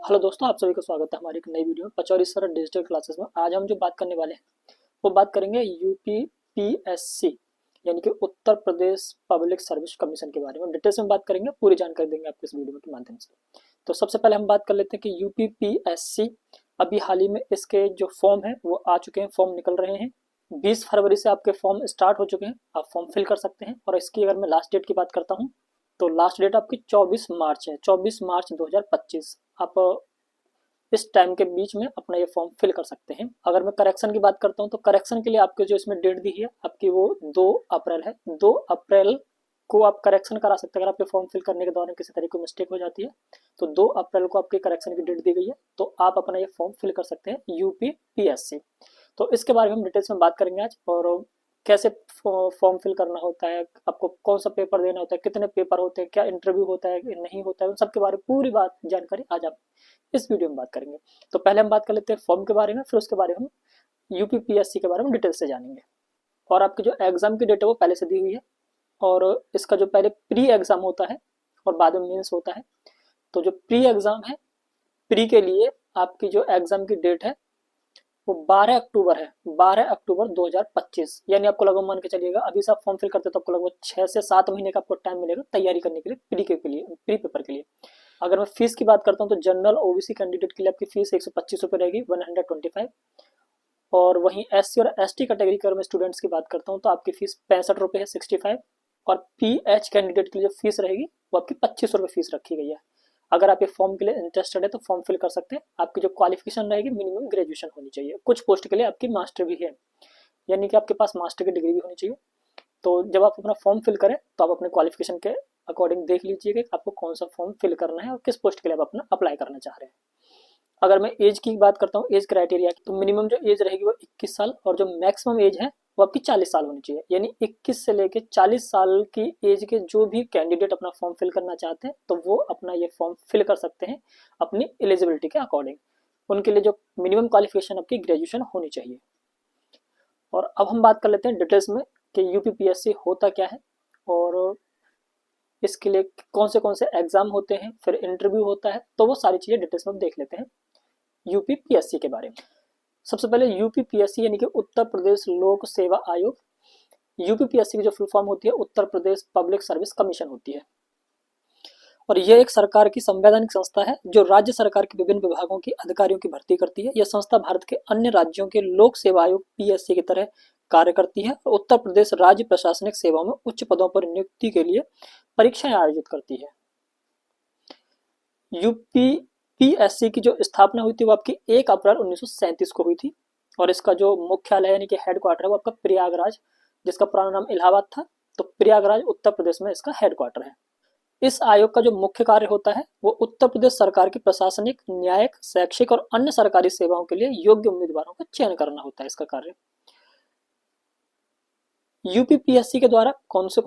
Hello दोस्तों, आप सभी का स्वागत है हमारी एक नई वीडियो में पचौरी सर डिजिटल क्लासेस में। आज हम जो बात करने वाले हैं वो बात करेंगे यूपीपीएससी यानी कि Uttar Pradesh public service commission के बारे में। डिटेल्स में बात करेंगे, पूरी जानकारी देंगे आपको इस वीडियो के माध्यम से। तो सबसे पहले हम बात कर लेते हैं कि यूपीपीएससी अभी हाल ही में इसके जो फॉर्म है वो आ चुके हैं, फॉर्म निकल रहे हैं। 20 फरवरी से आपके फॉर्म स्टार्ट हो चुके हैं, आप फॉर्म फिल कर सकते हैं। और इसकी अगर मैं लास्ट डेट की बात करता हूँ तो लास्ट डेट आपकी 24 मार्च है, 24 मार्च 2025। आप इस टाइम के बीच में अपना ये फॉर्म फिल कर सकते हैं। अगर मैं करेक्शन की बात करता हूँ तो करेक्शन के लिए आपके जो इसमें डेट दी है आपकी वो 2 अप्रैल है। 2 अप्रैल को आप करेक्शन करा सकते हैं। अगर आपके फॉर्म फिल करने के दौरान किसी तरीके की मिस्टेक हो जाती है तो 2 अप्रैल को आपके करेक्शन की डेट दी गई है, तो आप अपना ये फॉर्म फिल कर सकते हैं यूपीपीएससी। तो इसके बारे में हम डिटेल्स में बात करेंगे आज, और कैसे फॉर्म फिल करना होता है, आपको कौन सा पेपर देना होता है, कितने पेपर होते हैं, क्या इंटरव्यू होता है नहीं होता है, उन सब के बारे में पूरी बात जानकारी आज आप इस वीडियो में बात करेंगे। तो पहले हम बात कर लेते हैं फॉर्म के बारे में, फिर उसके बारे में हम यूपीपीएससी के बारे में डिटेल से जानेंगे। और आपकी जो एग्जाम की डेट है वो पहले से दी हुई है, और इसका जो पहले प्री एग्जाम होता है और बाद में मेंस होता है। तो जो प्री एग्जाम है, प्री के लिए आपकी जो एग्जाम की डेट है वो 12 अक्टूबर है, 12 अक्टूबर 2025। यानी आपको लगभग मान के चलिएगा, अभी से आप फॉर्म फिल करते तो आपको लगभग 6 से 7 महीने का आपको टाइम मिलेगा तैयारी करने के लिए, प्री पेपर के लिए। अगर मैं फीस की बात करता हूँ तो जनरल ओबीसी कैंडिडेट के लिए आपकी फीस 125 रुपये रहेगी, 125। और वहीं एससी और एसटी कैटेगरी के अगर मैं स्टूडेंट्स की बात करता हूँ तो आपकी फीस 65 रुपये है, 65। और पीएच कैंडिडेट के लिए जो फीस रहेगी वो आपकी 25 रुपये फीस रखी गई है। अगर आप ये फॉर्म के लिए इंटरेस्टेड है तो फॉर्म फिल कर सकते हैं। आपकी जो क्वालिफिकेशन रहेगी मिनिमम ग्रेजुएशन होनी चाहिए। कुछ पोस्ट के लिए आपकी मास्टर भी है, यानी कि आपके पास मास्टर की डिग्री भी होनी चाहिए। तो जब आप अपना फॉर्म फिल करें तो आप अपने क्वालिफिकेशन के अकॉर्डिंग देख लीजिएगा कि आपको कौन सा फॉर्म फिल करना है और किस पोस्ट के लिए आप अपना अप्लाई करना चाह रहे हैं। अगर मैं एज की बात करता हूँ, एज क्राइटेरिया की, तो मिनिमम जो एज रहेगी वो 21 साल और जो मैक्सिमम एज है वो आपकी 40 साल होनी चाहिए। यानी 21 से लेके 40 साल की एज के जो भी कैंडिडेट अपना फॉर्म फिल करना चाहते हैं तो वो अपना ये फॉर्म फिल कर सकते हैं अपनी एलिजिबिलिटी के अकॉर्डिंग। उनके लिए जो मिनिमम क्वालिफिकेशन आपकी ग्रेजुएशन होनी चाहिए। और अब हम बात कर लेते हैं डिटेल्स में कि यूपीपीएससी होता क्या है और इसके लिए कौन से एग्जाम होते हैं, फिर इंटरव्यू होता है। तो वो सारी चीज़ें डिटेल्स में हम देख लेते हैं यूपीपीएससी के बारे में। सबसे पहले यूपीपीएससी यानी कि उत्तर प्रदेश लोक सेवा आयोग। यूपीपीएससी की जो फुल फॉर्म होती है Uttar Pradesh public service commission होती है। और यह एक सरकार की संवैधानिक संस्था है जो राज्य सरकार के विभिन्न विभागों की अधिकारियों की भर्ती करती है। यह संस्था भारत के अन्य राज्यों के लोक सेवा आयोग पीएससी की तरह कार्य करती है और उत्तर प्रदेश राज्य प्रशासनिक सेवाओं में उच्च पदों पर नियुक्ति के लिए परीक्षाएं आयोजित करती है। यूपीपीएससी की जो स्थापना हुई थी वो आपकी 1 अप्रैल 1937 को हुई थी। और इसका जो मुख्यालय यानी कि हेडक्वार्टर है वो आपका प्रयागराज, जिसका पुराना नाम इलाहाबाद था, तो प्रयागराज उत्तर प्रदेश में इसका हेडक्वार्टर है। इस आयोग का जो मुख्य कार्य होता है वो उत्तर प्रदेश सरकार की प्रशासनिक, न्यायिक, शैक्षिक और अन्य सरकारी सेवाओं के लिए योग्य उम्मीदवारों का चयन करना होता है। इसका कार्य यूपीपीएससी के द्वारा कौन से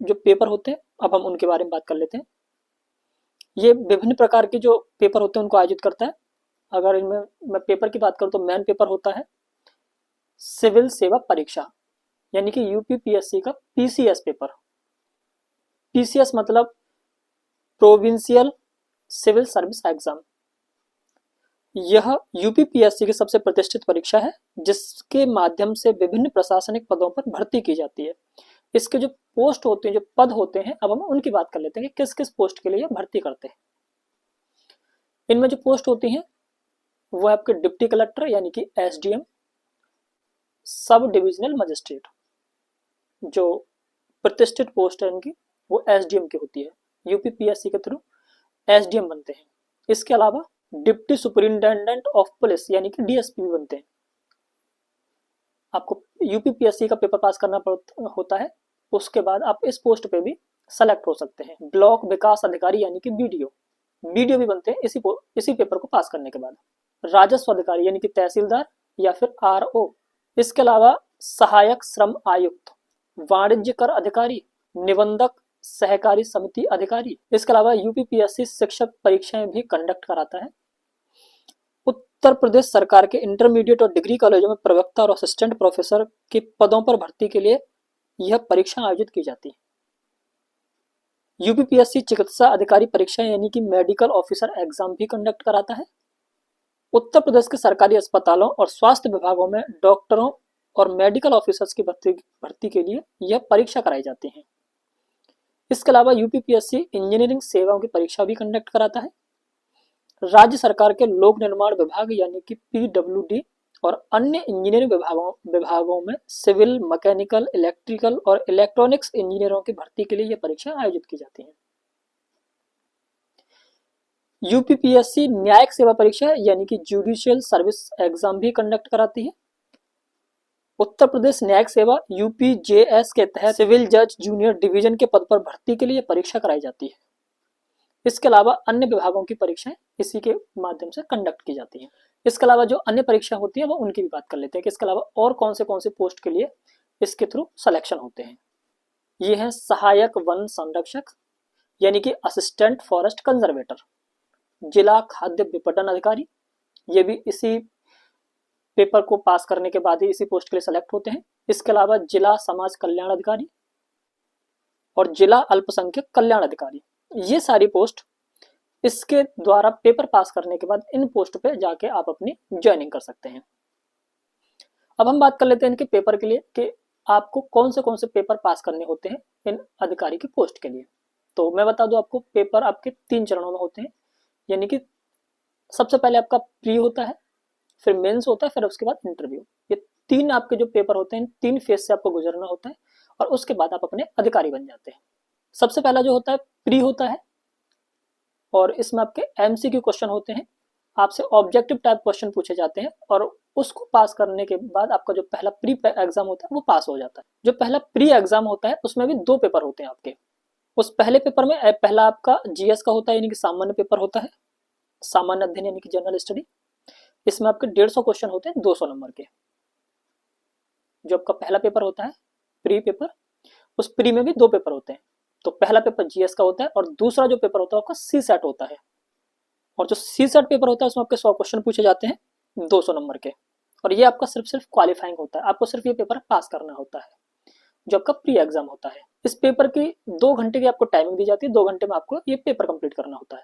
जो पेपर होते हैं अब हम उनके बारे में बात कर लेते हैं। ये विभिन्न प्रकार के जो पेपर होते हैं उनको आयोजित करता है। अगर इनमें मैं पेपर की बात करूं तो मेन पेपर होता है सिविल सेवा परीक्षा, यानी कि यूपीपीएससी का पीसीएस पेपर। पीसीएस मतलब प्रोविंशियल सिविल सर्विस एग्जाम। यह यूपीपीएससी की सबसे प्रतिष्ठित परीक्षा है जिसके माध्यम से विभिन्न प्रशासनिक पदों पर भर्ती की जाती है। इसके जो पोस्ट होते हैं, जो पद होते हैं, अब हम उनकी बात कर लेते हैं कि किस किस पोस्ट के लिए भर्ती करते हैं। इनमें जो पोस्ट होती हैं वो आपके डिप्टी कलेक्टर यानी कि एसडीएम, सब डिविजनल मजिस्ट्रेट, जो प्रतिष्ठित पोस्ट है इनकी वो एसडीएम की होती है। यूपीपीएससी के थ्रू एसडीएम बनते हैं। इसके अलावा डिप्टी सुपरिंटेंडेंट ऑफ पुलिस यानी कि डीएसपी भी बनते हैं। आपको यूपीपीएससी का पेपर पास करना होता है, उसके बाद आप इस पोस्ट पे भी सेलेक्ट हो सकते हैं। ब्लॉक विकास अधिकारी यानी कि बीडीओ, बीडीओ भी बनते हैं इसी पेपर को पास करने के बाद। राजस्व अधिकारी यानी कि तहसीलदार या फिर आरओ। इसके अलावा सहायक श्रम आयुक्त, वाणिज्य कर अधिकारी, निबंधक सहकारी समिति अधिकारी। इसके अलावा यूपीपीएससी शिक्षक परीक्षाएं भी कंडक्ट कराता है। उत्तर प्रदेश सरकार के इंटरमीडिएट और डिग्री कॉलेजों में प्रवक्ता और असिस्टेंट प्रोफेसर के पदों पर भर्ती के लिए यह परीक्षा आयोजित की जाती है। यूपीपीएससी चिकित्सा अधिकारी परीक्षा यानी कि मेडिकल ऑफिसर एग्जाम भी कंडक्ट कराता है। उत्तर प्रदेश के सरकारी अस्पतालों और स्वास्थ्य विभागों में डॉक्टरों और मेडिकल ऑफिसर्स की भर्ती के लिए यह परीक्षा कराई जाती है। इसके अलावा यूपीपीएससी इंजीनियरिंग सेवाओं की परीक्षा भी कंडक्ट कराता है। राज्य सरकार के लोक निर्माण विभाग यानी कि पीडब्ल्यूडी और अन्य इंजीनियरिंग विभागों में सिविल, मैकेनिकल, इलेक्ट्रिकल और इलेक्ट्रॉनिक्स इंजीनियरों की भर्ती के लिए यह परीक्षा आयोजित की जाती है। यूपीपीएससी न्यायिक सेवा परीक्षा यानी कि जुडिशियल सर्विस एग्जाम भी कंडक्ट कराती है। उत्तर प्रदेश न्यायिक सेवा यूपीजेएस के तहत सिविल जज जूनियर डिवीजन के पद पर भर्ती के लिए परीक्षा कराई जाती है। इसके अलावा अन्य विभागों की परीक्षाएं इसी के माध्यम से कंडक्ट की जाती हैं। इसके अलावा जो अन्य परीक्षा होती है वो उनकी भी बात कर लेते हैं कि इसके अलावा और कौन से पोस्ट के लिए इसके थ्रू सिलेक्शन होते हैं। ये हैं सहायक वन संरक्षक यानी कि असिस्टेंट फॉरेस्ट कंजर्वेटर, जिला खाद्य विपणन अधिकारी, ये भी इसी पेपर को पास करने के बाद ही इसी पोस्ट के लिए सेलेक्ट होते हैं। इसके अलावा जिला समाज कल्याण अधिकारी और जिला अल्पसंख्यक कल्याण अधिकारी, ये सारी पोस्ट इसके द्वारा पेपर पास करने के बाद इन पोस्ट पे जाके आप अपनी ज्वाइनिंग कर सकते हैं। अब हम बात कर लेते हैं इनके पेपर के लिए कि आपको कौन से पेपर पास करने होते हैं इन अधिकारी की पोस्ट के लिए। तो मैं बता दूं आपको, पेपर आपके 3 चरणों में होते हैं, यानी कि सबसे पहले आपका प्री होता है, फिर मेंस होता है, फिर उसके बाद इंटरव्यू। ये 3 आपके जो पेपर होते हैं, 3 फेज से आपको गुजरना होता है और उसके बाद आप अपने अधिकारी बन जाते हैं। सबसे पहला जो होता है प्री होता है और इसमें आपके एमसीक्यू क्वेश्चन होते हैं, आपसे ऑब्जेक्टिव टाइप क्वेश्चन पूछे जाते हैं और उसको पास करने के बाद आपका जो पहला प्री एग्जाम होता है वो पास हो जाता है। जो पहला प्री एग्जाम होता है उसमें भी 2 पेपर होते हैं आपके। उस पहले पेपर में पहला आपका जीएस का होता है यानी कि सामान्य पेपर होता है, सामान्य अध्ययन यानी कि जनरल स्टडी। इसमें आपके 150 क्वेश्चन होते हैं 200 नंबर के। जो आपका पहला पेपर होता है प्री पेपर, उस प्री में भी 2 पेपर होते हैं। तो पहला पेपर जीएस का होता है और दूसरा जो पेपर होता है आपका सी सेट होता है। और जो सी सेट पेपर होता है उसमें आपके 100 क्वेश्चन पूछे जाते हैं 200 नंबर के, और ये आपका सिर्फ क्वालिफाइंग होता है, आपको सिर्फ ये पेपर पास करना होता है जो आपका प्री एग्जाम होता है। इस पेपर की 2 घंटे की आपको टाइमिंग दी जाती है, 2 घंटे में आपको ये पेपर कंप्लीट करना होता है।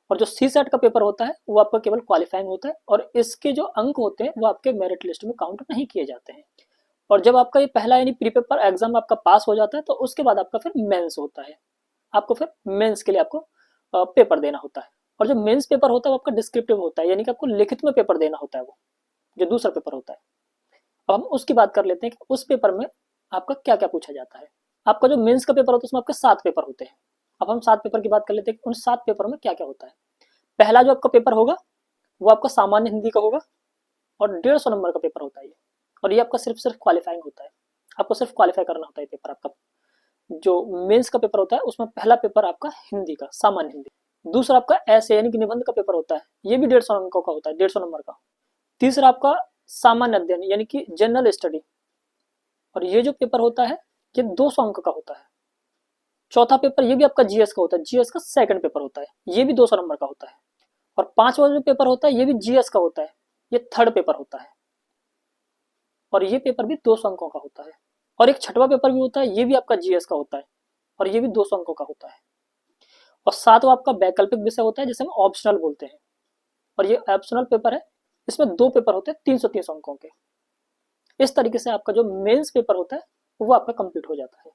और जो सी सेट का पेपर होता है वो आपका केवल क्वालिफाइंग होता है और इसके जो अंक होते हैं वो आपके मेरिट लिस्ट में काउंट नहीं किए जाते हैं। और जब आपका ये पहला यानी प्री पेपर एग्जाम आपका पास हो जाता है तो उसके बाद आपका फिर मेंस होता है, आपको फिर मेंस के लिए आपको पेपर देना होता है। और जो मेंस पेपर होता है वो आपका डिस्क्रिप्टिव होता है, यानी कि आपको लिखित में पेपर देना होता है, वो जो दूसरा पेपर होता है। अब हम उसकी बात कर लेते हैं कि उस पेपर में आपका क्या क्या पूछा जाता है। आपका जो मेंस का पेपर होता है उसमें आपके 7 पेपर होते हैं। अब हम 7 पेपर की बात कर लेते हैं कि उन 7 पेपर में क्या क्या होता है। पहला जो आपका पेपर होगा वो आपका सामान्य हिंदी का होगा और 150 नंबर का पेपर होता है ये, और ये आपका सिर्फ क्वालिफाइंग होता है, आपको सिर्फ क्वालिफाई करना होता है पेपर आपका। जो मेंस का पेपर होता है उसमें पहला पेपर आपका हिंदी का, सामान्य हिंदी। दूसरा आपका ऐसे यानी कि निबंध का पेपर होता है, ये भी 150 अंकों का होता है, 150 नंबर का। तीसरा आपका सामान्य अध्ययन यानी कि जनरल स्टडी, और ये जो पेपर होता है ये 200 अंक का होता है। चौथा पेपर ये भी आपका जीएस का होता है, जीएस का सेकंड पेपर होता है, ये भी 200 नंबर का होता है। और 5वां जो पेपर होता है ये भी जीएस का होता है, ये थर्ड पेपर होता है और ये पेपर भी 200 अंकों का होता है। और एक 6वां पेपर भी होता है, ये भी आपका जीएस का होता है और ये भी 200 अंकों का होता है। और 7वां आपका वैकल्पिक विषय होता है जिसे हम ऑप्शनल बोलते हैं, और ये ऑप्शनल पेपर है, इसमें 2 पेपर होते हैं 330 अंकों के। इस तरीके से आपका जो मेंस पेपर होता है वो आपका कंप्लीट हो जाता है।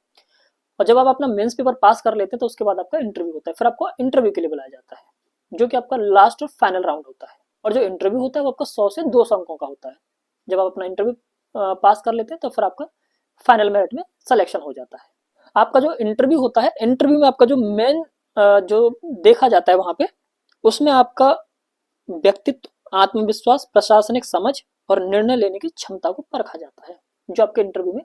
और जब आप अपना मेंस पेपर पास कर लेते हैं तो उसके बाद आपका इंटरव्यू होता है, फिर आपको इंटरव्यू के लिए बुलाया जाता है जो कि आपका लास्ट और फाइनल राउंड होता है। और जो इंटरव्यू होता है वो आपका 100 से 200 अंकों का होता है। जब आप अपना इंटरव्यू पास कर लेते हैं तो फिर आपका फाइनल मेरिट में सिलेक्शन हो जाता है। आपका जो इंटरव्यू होता है, इंटरव्यू में आपका जो मेन जो देखा जाता है वहां पे, उसमें आपका व्यक्तित्व, आत्मविश्वास, प्रशासनिक समझ और निर्णय लेने की क्षमता को परखा जाता है। जो आपके इंटरव्यू में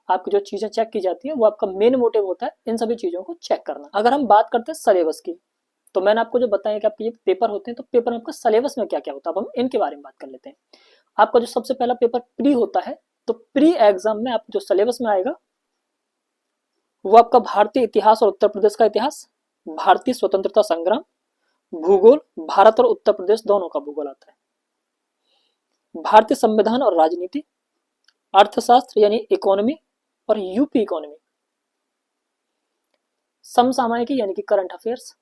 आपकी जो चीजें चेक की जाती है वो आपका मेन मोटिव होता है इन सभी चीजों को चेक करना। अगर हम बात करते हैं सिलेबस की, तो मैंने आपको जो बताया कि आपके ये पेपर होते हैं, तो पेपर में आपका सिलेबस में क्या क्या होता है, अब हम इनके बारे में बात कर लेते हैं। आपका जो सबसे पहला पेपर प्री होता है, तो प्री एग्जाम में आप जो सिलेबस में आएगा वो आपका भारतीय इतिहास और उत्तर प्रदेश का इतिहास, भारतीय स्वतंत्रता संग्राम, भूगोल, भारत और उत्तर प्रदेश दोनों का भूगोल आता है, भारतीय संविधान और राजनीति, अर्थशास्त्र यानी इकोनॉमी और यूपी इकोनॉमी, समसामयिकी यानी कि करंट अफेयर्स,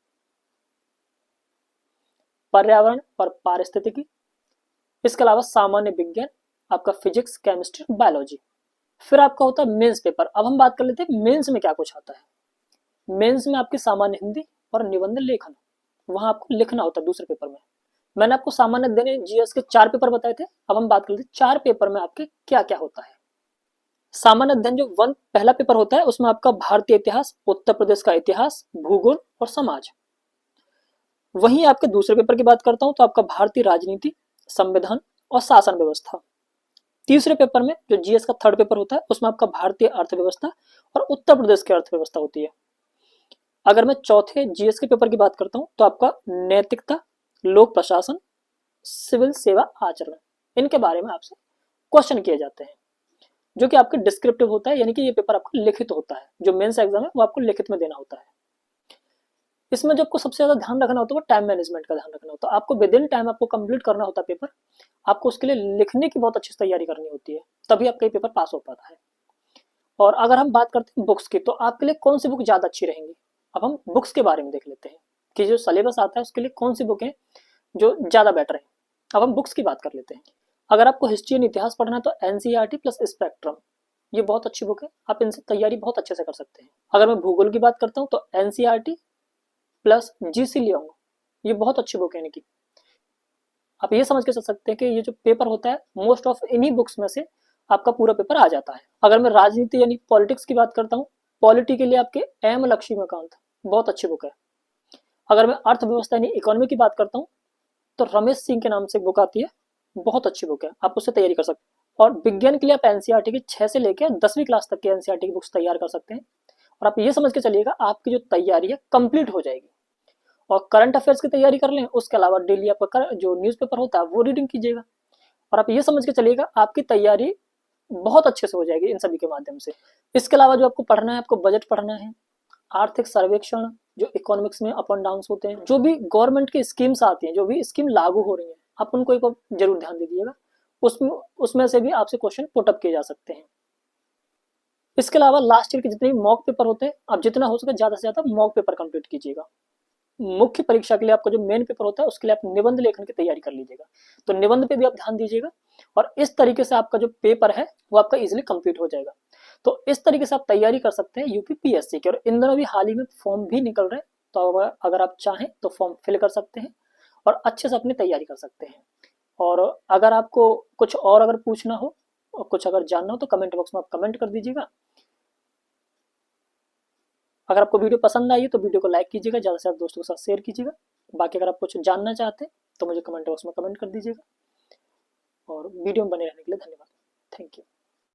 पर्यावरण और पारिस्थितिकी, इसके अलावा सामान्य विज्ञान, आपका फिजिक्स, केमिस्ट्री, बायोलॉजी। फिर आपका होता है मेंस पेपर। अब हम बात कर लेते हैं मेंस में क्या कुछ आता है। मेंस में आपकी सामान्य हिंदी और निबंध लेखन, वहां आपको लिखना होता है दूसरे पेपर में। मैंने आपको सामान्य देने जीएस के 4 पेपर बताए थे। अब हम बात कर लेते हैं 4 पेपर में आपके क्या क्या होता है। सामान्य अध्ययन जो पहला पेपर होता है उसमें आपका भारतीय इतिहास, उत्तर प्रदेश का इतिहास, भूगोल और समाज। वहीं आपके दूसरे पेपर की बात करता हूं तो आपका भारतीय राजनीति, संविधान और शासन व्यवस्था। तीसरे पेपर में जो जीएस का थर्ड पेपर होता है उसमें आपका भारतीय अर्थव्यवस्था और उत्तर प्रदेश की अर्थव्यवस्था होती है। अगर मैं चौथे जीएस के पेपर की बात करता हूं तो आपका नैतिकता, लोक प्रशासन, सिविल सेवा आचरण, इनके बारे में आपसे क्वेश्चन किए जाते हैं, जो कि आपके डिस्क्रिप्टिव होता है, यानी कि ये पेपर आपका लिखित होता है। जो मेंस एग्जाम है वो आपको लिखित में देना होता है। इसमें जो आपको सबसे ज्यादा ध्यान रखना होता है वो टाइम मैनेजमेंट का ध्यान रखना होता है। आपको विद इन टाइम आपको कंप्लीट करना होता है पेपर। आपको उसके लिए लिखने की बहुत अच्छी तैयारी करनी होती है, तभी आपका ये पेपर पास हो पाता है। और अगर हम बात करते हैं बुक्स की, तो आपके लिए कौन सी बुक ज्यादा अच्छी रहेंगी। अब हम बुक्स के बारे में देख लेते हैं कि जो सिलेबस आता है उसके लिए कौन सी बुक है जो ज्यादा बेटर है। अब हम बुक्स की बात कर लेते हैं। अगर आपको हिस्ट्री एंड इतिहास पढ़ना है तो एनसीईआरटी प्लस स्पेक्ट्रम, ये बहुत अच्छी बुक है। आप इनसे तैयारी बहुत अच्छे से कर सकते हैं। अगर मैं भूगोल की बात करता हूँ तो एनसीईआरटी प्लस जीसी लियोंग, ये बहुत अच्छी बुक है। यानी कि आप ये समझ के चल सकते हैं कि ये जो पेपर होता है मोस्ट ऑफ इन्हीं बुक्स में से आपका पूरा पेपर आ जाता है। अगर मैं राजनीति यानी पॉलिटिक्स की बात करता हूँ, पॉलिटी के लिए आपके एम लक्ष्मीकांत बहुत अच्छी बुक है। अगर मैं अर्थव्यवस्था यानी इकोनॉमी की बात करता हूँ तो रमेश सिंह के नाम से बुक आती है, बहुत अच्छी बुक है, आप उससे तैयारी कर सकते हैं। और विज्ञान के लिए आप एनसीईआरटी की 6 से लेकर 10वीं क्लास तक की एनसीईआरटी की बुक्स तैयार कर सकते हैं। और आप ये समझ के चलिएगा आपकी जो तैयारी है कंप्लीट हो जाएगी। और करंट अफेयर्स की तैयारी कर लें, उसके अलावा डेली आपका जो न्यूज़पेपर होता है वो रीडिंग कीजिएगा। और आप ये समझ के चलिएगा आपकी तैयारी बहुत अच्छे से हो जाएगी इन सभी के माध्यम से। इसके अलावा जो आपको पढ़ना है, आपको बजट पढ़ना है, आर्थिक सर्वेक्षण, जो इकोनॉमिक्स में अप एंड डाउन होते हैं, जो भी गवर्नमेंट की स्कीम्स आती हैं, जो भी स्कीम लागू हो रही है, आप उनको एक बार जरूर ध्यान दीजिएगा। उसमें से भी आपसे क्वेश्चन पुटअप किए जा सकते हैं। इसके अलावा लास्ट ईयर के जितने भी मॉक पेपर होते हैं, आप जितना हो सके ज्यादा से ज्यादा मॉक पेपर कंप्लीट कीजिएगा। मुख्य परीक्षा के लिए आपका जो मेन पेपर होता है उसके लिए आप निबंध लेखन की तैयारी कर लीजिएगा, तो निबंध पे भी आप ध्यान दीजिएगा। और इस तरीके से आपका जो पेपर है वो आपका इजीली कंप्लीट हो जाएगा। तो इस तरीके से आप तैयारी कर सकते हैं यूपीपीएससी की। और इन दिनों भी हाल ही में फॉर्म भी निकल रहे हैं, तो अगर आप चाहें तो फॉर्म फिल कर सकते हैं और अच्छे से अपनी तैयारी कर सकते हैं। और अगर आपको कुछ और अगर पूछना हो और कुछ अगर जानना हो तो कमेंट बॉक्स में आप कमेंट कर दीजिएगा। अगर आपको वीडियो पसंद आई तो वीडियो को लाइक कीजिएगा, ज़्यादा से ज़्यादा दोस्तों के साथ शेयर कीजिएगा। बाकी अगर आप कुछ जानना चाहते हैं तो मुझे कमेंट बॉक्स में कमेंट कर दीजिएगा। और वीडियो में बने रहने के लिए धन्यवाद। Thank you.